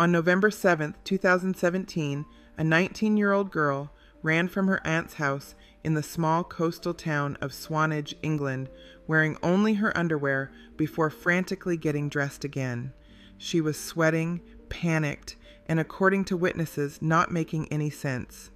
On November 7, 2017, a 19-year-old girl ran from her aunt's house in the small coastal town of Swanage, England, wearing only her underwear before frantically getting dressed again. She was sweating, panicked, and according to witnesses, not making any sense.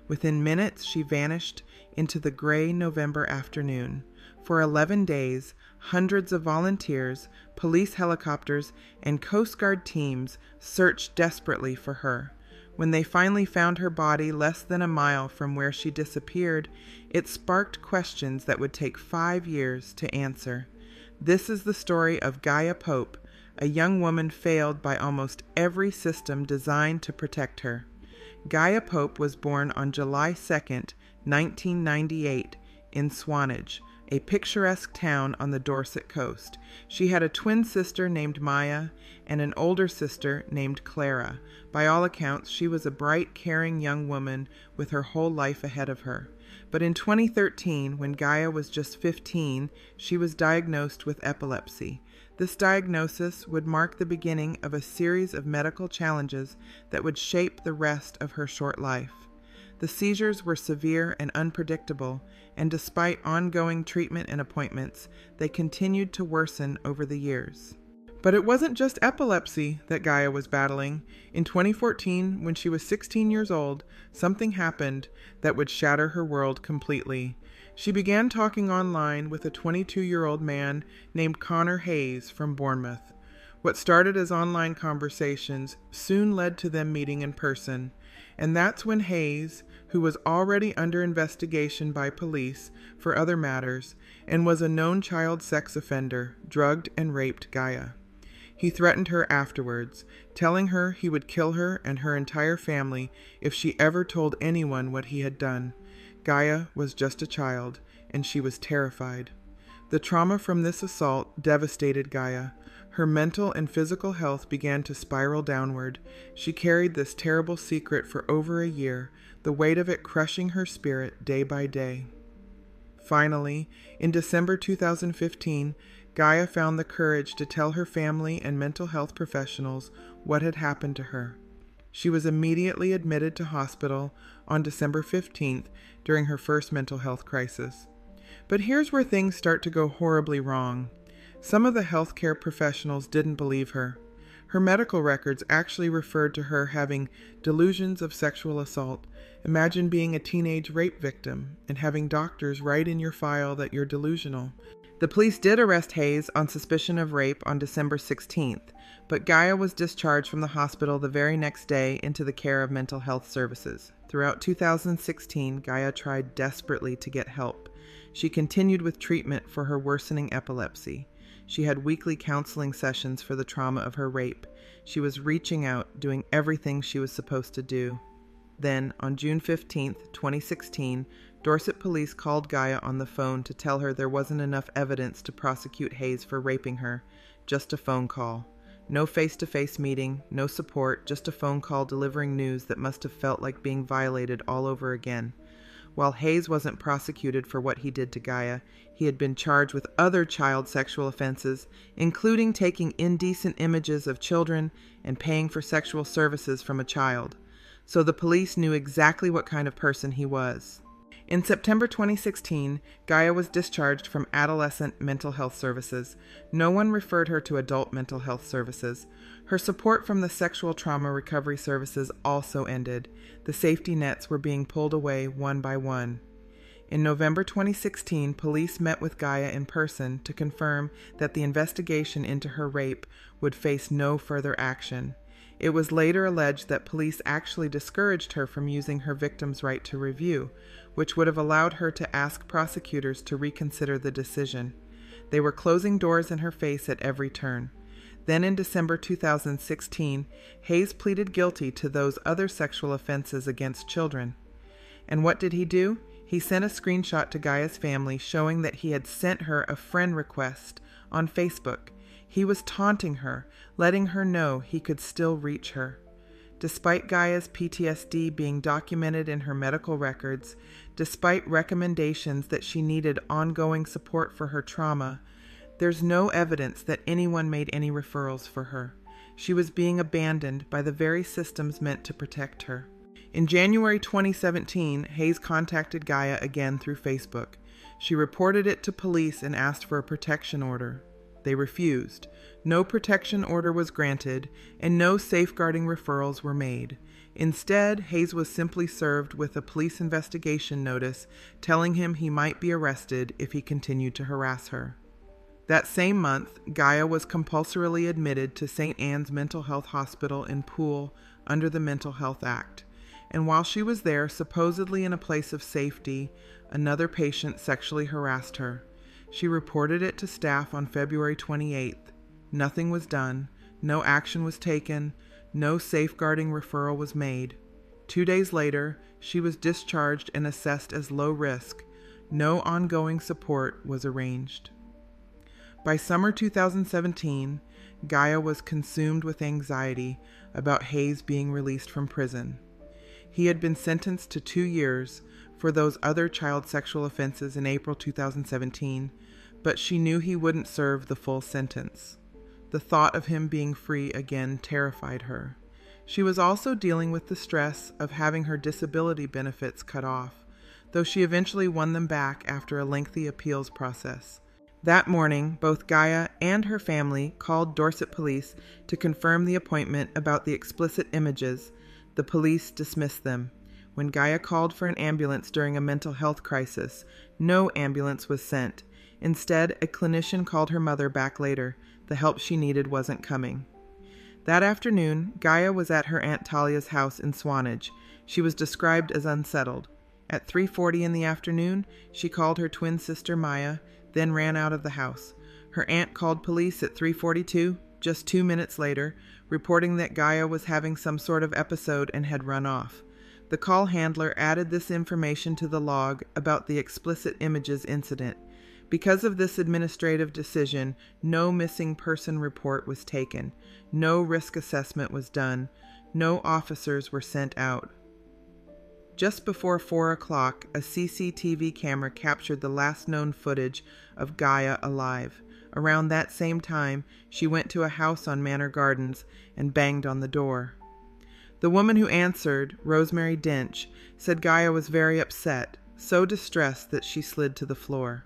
Within minutes, she vanished into the gray November afternoon. For 11 days, hundreds of volunteers, police helicopters, and Coast Guard teams searched desperately for her. When they finally found her body less than a mile from where she disappeared, it sparked questions that would take 5 years to answer. This is the story of Gaia Pope, a young woman failed by almost every system designed to protect her. Gaia Pope was born on July 2nd, 1998, in Swanage, a picturesque town on the Dorset coast. She had a twin sister named Maya and an older sister named Clara. By all accounts, she was a bright, caring young woman with her whole life ahead of her. But in 2013, when Gaia was just 15, she was diagnosed with epilepsy. This diagnosis would mark the beginning of a series of medical challenges that would shape the rest of her short life. The seizures were severe and unpredictable, and despite ongoing treatment and appointments, they continued to worsen over the years. But it wasn't just epilepsy that Gaia was battling. In 2014, when she was 16 years old, something happened that would shatter her world completely. She began talking online with a 22-year-old man named Connor Hayes from Bournemouth. What started as online conversations soon led to them meeting in person. And that's when Hayes, who was already under investigation by police for other matters and was a known child sex offender, drugged and raped Gaia. He threatened her afterwards, telling her he would kill her and her entire family if she ever told anyone what he had done. Gaia was just a child, and she was terrified. The trauma from this assault devastated Gaia. Her mental and physical health began to spiral downward. She carried this terrible secret for over a year, the weight of it crushing her spirit day by day. Finally, in December 2015, Gaia found the courage to tell her family and mental health professionals what had happened to her. She was immediately admitted to hospital on December 15th during her first mental health crisis. But here's where things start to go horribly wrong. Some of the healthcare professionals didn't believe her. Her medical records actually referred to her having delusions of sexual assault. Imagine being a teenage rape victim and having doctors write in your file that you're delusional. The police did arrest Hayes on suspicion of rape on December 16th, but Gaia was discharged from the hospital the very next day into the care of mental health services. Throughout 2016, Gaia tried desperately to get help. She continued with treatment for her worsening epilepsy. She had weekly counseling sessions for the trauma of her rape. She was reaching out, doing everything she was supposed to do. Then, on June 15, 2016, Dorset police called Gaia on the phone to tell her there wasn't enough evidence to prosecute Hayes for raping her. Just a phone call. No face-to-face meeting, no support, just a phone call delivering news that must have felt like being violated all over again. While Hayes wasn't prosecuted for what he did to Gaia, he had been charged with other child sexual offenses, including taking indecent images of children and paying for sexual services from a child. So the police knew exactly what kind of person he was. In September 2016, Gaia was discharged from adolescent mental health services. No one referred her to adult mental health services. Her support from the sexual trauma recovery services also ended. The safety nets were being pulled away one by one. In November 2016, police met with Gaia in person to confirm that the investigation into her rape would face no further action. It was later alleged that police actually discouraged her from using her victim's right to review, which would have allowed her to ask prosecutors to reconsider the decision. They were closing doors in her face at every turn. Then in December 2016, Hayes pleaded guilty to those other sexual offenses against children. And what did he do? He sent a screenshot to Gaia's family showing that he had sent her a friend request on Facebook. He was taunting her, letting her know he could still reach her. Despite Gaia's PTSD being documented in her medical records, despite recommendations that she needed ongoing support for her trauma, there's no evidence that anyone made any referrals for her. She was being abandoned by the very systems meant to protect her. In January 2017, Hayes contacted Gaia again through Facebook. She reported it to police and asked for a protection order. They refused. No protection order was granted, and no safeguarding referrals were made. Instead, Hayes was simply served with a police investigation notice telling him he might be arrested if he continued to harass her. That same month, Gaia was compulsorily admitted to St. Anne's Mental Health Hospital in Poole under the Mental Health Act. And while she was there, supposedly in a place of safety, another patient sexually harassed her. She reported it to staff on February 28th. Nothing was done, no action was taken, no safeguarding referral was made. 2 days later, she was discharged and assessed as low risk. No ongoing support was arranged. By summer 2017, Gaia was consumed with anxiety about Hayes being released from prison. He had been sentenced to 2 years for those other child sexual offenses in April 2017, but she knew he wouldn't serve the full sentence. The thought of him being free again terrified her. She was also dealing with the stress of having her disability benefits cut off, though she eventually won them back after a lengthy appeals process. That morning, both Gaia and her family called Dorset police to confirm the appointment about the explicit images. The police dismissed them. When Gaia called for an ambulance during a mental health crisis, no ambulance was sent. Instead, a clinician called her mother back later. The help she needed wasn't coming. That afternoon, Gaia was at her Aunt Talia's house in Swanage. She was described as unsettled. At 3:40 in the afternoon, she called her twin sister Maya, then ran out of the house. Her aunt called police at 3:42, just 2 minutes later, reporting that Gaia was having some sort of episode and had run off. The call handler added this information to the log about the explicit images incident. Because of this administrative decision, no missing person report was taken, no risk assessment was done, no officers were sent out. Just before 4 o'clock, a CCTV camera captured the last known footage of Gaia alive. Around that same time, she went to a house on Manor Gardens and banged on the door. The woman who answered, Rosemary Dench, said Gaia was very upset, so distressed that she slid to the floor.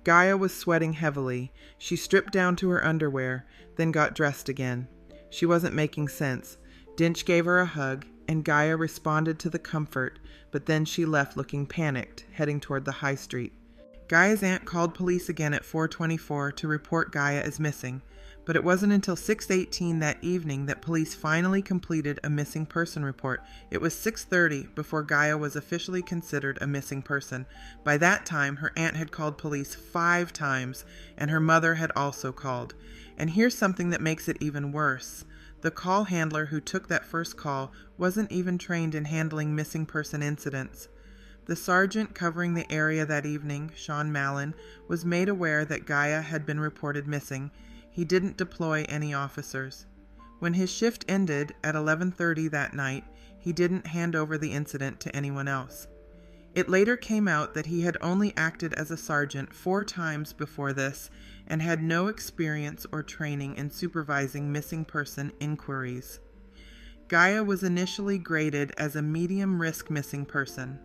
Gaia was sweating heavily. She stripped down to her underwear, then got dressed again. She wasn't making sense. Dench gave her a hug, and Gaia responded to the comfort, but then she left looking panicked, heading toward the high street. Gaia's aunt called police again at 4:24 to report Gaia as missing, but it wasn't until 6:18 that evening that police finally completed a missing person report. It was 6:30 before Gaia was officially considered a missing person. By that time, her aunt had called police 5 times, and her mother had also called. And here's something that makes it even worse. The call handler who took that first call wasn't even trained in handling missing person incidents. The sergeant covering the area that evening, Sean Mallon, was made aware that Gaia had been reported missing. He didn't deploy any officers. When his shift ended at 11:30 that night, he didn't hand over the incident to anyone else. It later came out that he had only acted as a sergeant 4 times before this and had no experience or training in supervising missing person inquiries. Gaia was initially graded as a medium-risk missing person.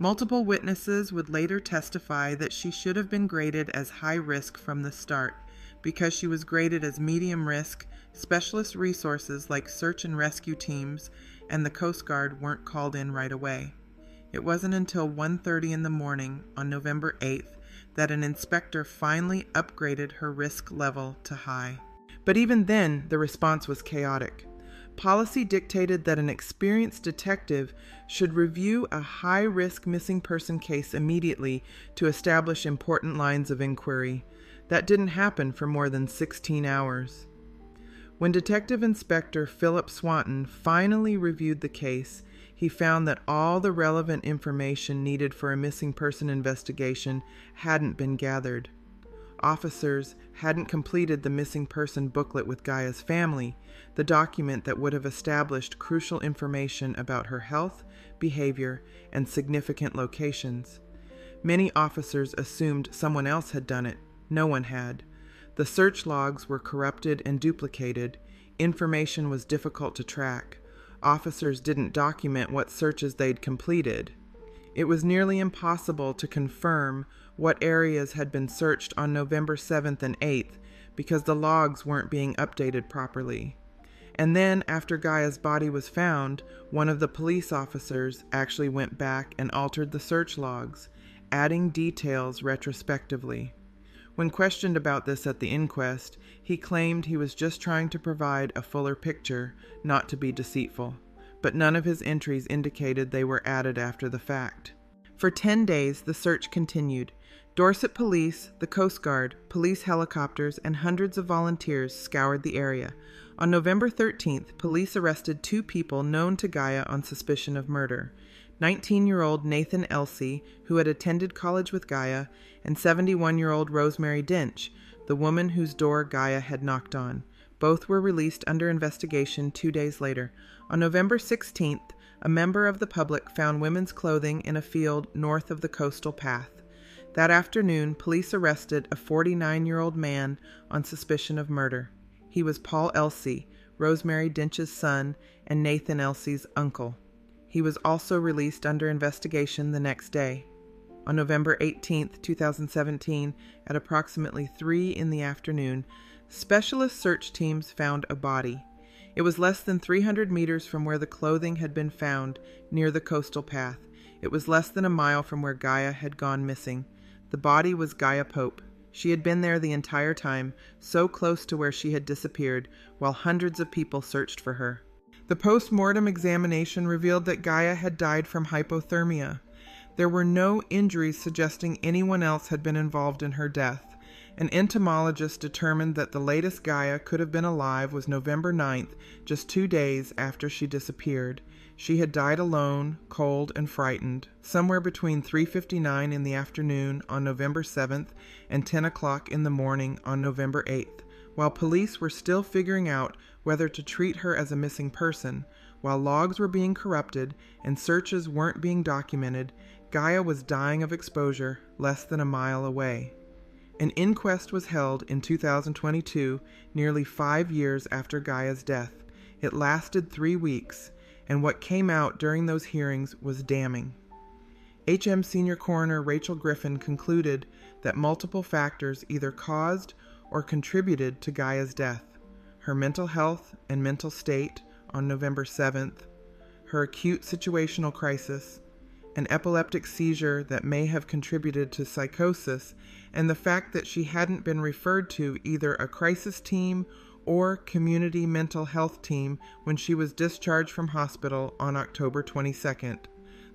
Multiple witnesses would later testify that she should have been graded as high risk from the start. Because she was graded as medium risk, specialist resources like search and rescue teams and the Coast Guard weren't called in right away. It wasn't until 1:30 in the morning on November 8th that an inspector finally upgraded her risk level to high. But even then, the response was chaotic. Policy dictated that an experienced detective should review a high-risk missing person case immediately to establish important lines of inquiry. That didn't happen for more than 16 hours. When Detective Inspector Philip Swanton finally reviewed the case, he found that all the relevant information needed for a missing person investigation hadn't been gathered. Officers hadn't completed the missing person booklet with Gaia's family, the document that would have established crucial information about her health, behavior, and significant locations. Many officers assumed someone else had done it. No one had. The search logs were corrupted and duplicated. information was difficult to track. Officers didn't document what searches they'd completed. It was nearly impossible to confirm what areas had been searched on November 7th and 8th because the logs weren't being updated properly. And then, after Gaia's body was found, one of the police officers actually went back and altered the search logs, adding details retrospectively. When questioned about this at the inquest, he claimed he was just trying to provide a fuller picture, not to be deceitful. But none of his entries indicated they were added after the fact. For 10 days, the search continued. Dorset police, the Coast Guard, police helicopters, and hundreds of volunteers scoured the area. On November 13th, police arrested 2 people known to Gaia on suspicion of murder. 19-year-old Nathan Elsey, who had attended college with Gaia, and 71-year-old Rosemary Dench, the woman whose door Gaia had knocked on. Both were released under investigation 2 days later. On November 16th, a member of the public found women's clothing in a field north of the coastal path. That afternoon, police arrested a 49-year-old man on suspicion of murder. He was Paul Elsey, Rosemary Dench's son, and Nathan Elsey's uncle. He was also released under investigation the next day. On November 18, 2017, at approximately 3 in the afternoon, specialist search teams found a body. It was less than 300 meters from where the clothing had been found, near the coastal path. It was less than a mile from where Gaia had gone missing. The body was Gaia Pope. She had been there the entire time, so close to where she had disappeared, while hundreds of people searched for her. The post-mortem examination revealed that Gaia had died from hypothermia. There were no injuries suggesting anyone else had been involved in her death. An entomologist determined that the latest Gaia could have been alive was November 9th, just 2 days after she disappeared. She had died alone, cold, and frightened, somewhere between 3:59 in the afternoon on November 7th and 10 o'clock in the morning on November 8th. While police were still figuring out whether to treat her as a missing person, while logs were being corrupted and searches weren't being documented, Gaia was dying of exposure less than a mile away. An inquest was held in 2022, nearly 5 years after Gaia's death. It lasted 3 weeks, and what came out during those hearings was damning. HM Senior Coroner Rachel Griffin concluded that multiple factors either caused or contributed to Gaia's death: her mental health and mental state on November 7th, her acute situational crisis, an epileptic seizure that may have contributed to psychosis, and the fact that she hadn't been referred to either a crisis team or community mental health team when she was discharged from hospital on October 22nd.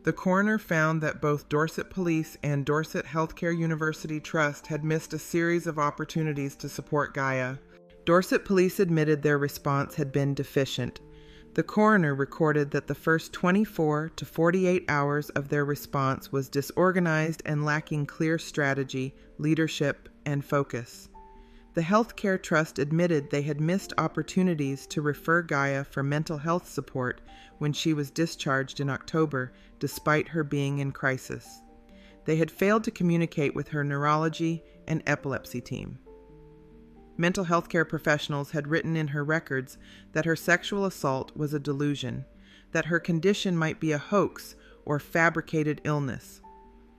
The coroner found that both Dorset Police and Dorset Healthcare University Trust had missed a series of opportunities to support Gaia. Dorset Police admitted their response had been deficient. The coroner recorded that the first 24 to 48 hours of their response was disorganized and lacking clear strategy, leadership, and focus. The Healthcare Trust admitted they had missed opportunities to refer Gaia for mental health support when she was discharged in October, despite her being in crisis. They had failed to communicate with her neurology and epilepsy team. Mental health care professionals had written in her records that her sexual assault was a delusion, that her condition might be a hoax or fabricated illness.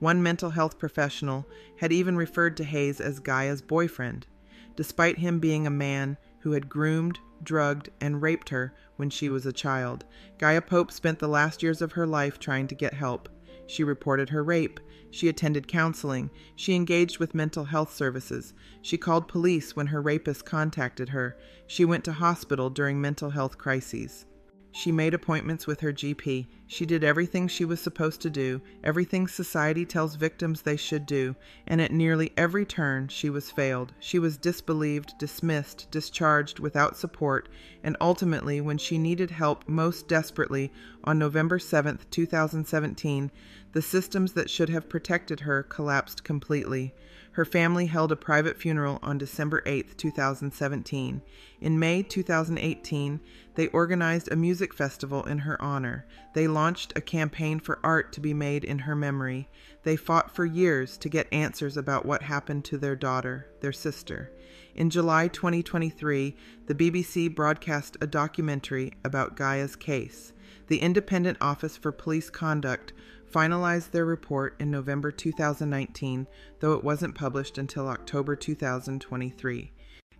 One mental health professional had even referred to Hayes as Gaia's boyfriend, despite him being a man who had groomed, drugged, and raped her when she was a child. Gaia Pope spent the last years of her life trying to get help. She reported her rape. She attended counseling. She engaged with mental health services. She called police when her rapist contacted her. She went to hospital during mental health crises. She made appointments with her GP. She did everything she was supposed to do, everything society tells victims they should do, and at nearly every turn she was failed. She was disbelieved, dismissed, discharged without support, and ultimately, when she needed help most desperately, on November 7, 2017, The systems that should have protected her collapsed completely. Her family held a private funeral on December 8, 2017. In May 2018, they organized a music festival in her honor. They launched a campaign for art to be made in her memory. They fought for years to get answers about what happened to their daughter, their sister. In July 2023, the BBC broadcast a documentary about Gaia's case. The Independent Office for Police Conduct finalized their report in November 2019, though it wasn't published until October 2023.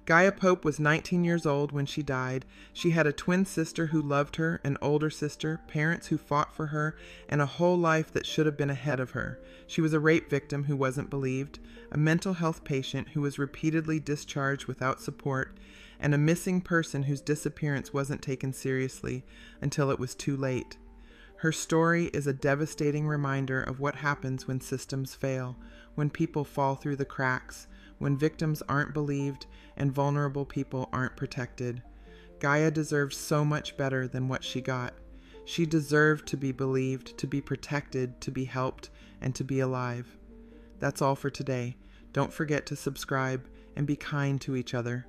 Gaia Pope was 19 years old when she died. She had a twin sister who loved her, an older sister, parents who fought for her, and a whole life that should have been ahead of her. She was a rape victim who wasn't believed, a mental health patient who was repeatedly discharged without support, and a missing person whose disappearance wasn't taken seriously until it was too late. Her story is a devastating reminder of what happens when systems fail, when people fall through the cracks, when victims aren't believed and vulnerable people aren't protected. Gaia deserved so much better than what she got. She deserved to be believed, to be protected, to be helped, and to be alive. That's all for today. Don't forget to subscribe and be kind to each other.